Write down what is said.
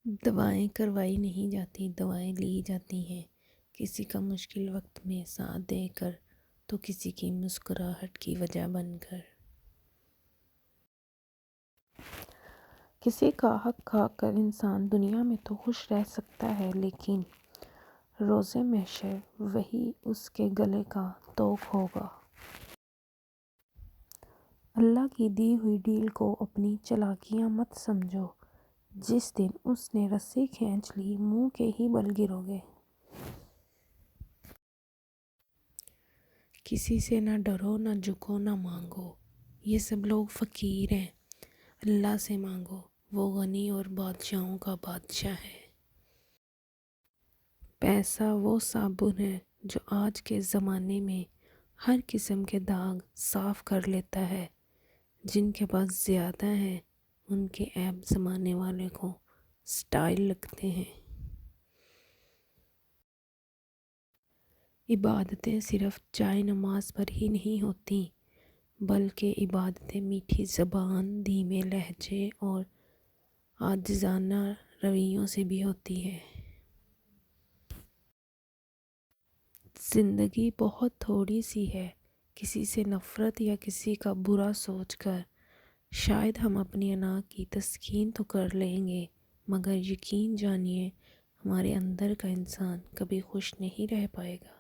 دوائیں کروائی نہیں جاتی، دوائیں لی جاتی ہیں، کسی کا مشکل وقت میں ساتھ دے کر تو کسی کی مسکراہٹ کی وجہ بن کر۔ کسی کا حق کھا کر انسان دنیا میں تو خوش رہ سکتا ہے، لیکن روز محشر وہی اس کے گلے کا طوق ہوگا۔ اللہ کی دی ہوئی ڈیل کو اپنی چالاکیاں مت سمجھو، جس دن اس نے رسی کھینچ لی منہ کے ہی بل گرو گے۔ کسی سے نہ ڈرو نہ جھکو نہ مانگو، یہ سب لوگ فقیر ہیں، اللہ سے مانگو، وہ غنی اور بادشاہوں کا بادشاہ ہے۔ پیسہ وہ صابن ہے جو آج کے زمانے میں ہر قسم کے داغ صاف کر لیتا ہے۔ جن کے پاس زیادہ ہیں ان کے عیب زمانے والے کو سٹائل لگتے ہیں۔ عبادتیں صرف جائے نماز پر ہی نہیں ہوتی، بلکہ عبادتیں میٹھی زبان، دھیمے لہجے اور عاجزانہ رویوں سے بھی ہوتی ہے۔ زندگی بہت تھوڑی سی ہے، کسی سے نفرت یا کسی کا برا سوچ کر شاید ہم اپنی انا کی تسکین تو کر لیں گے، مگر یقین جانیے ہمارے اندر کا انسان کبھی خوش نہیں رہ پائے گا۔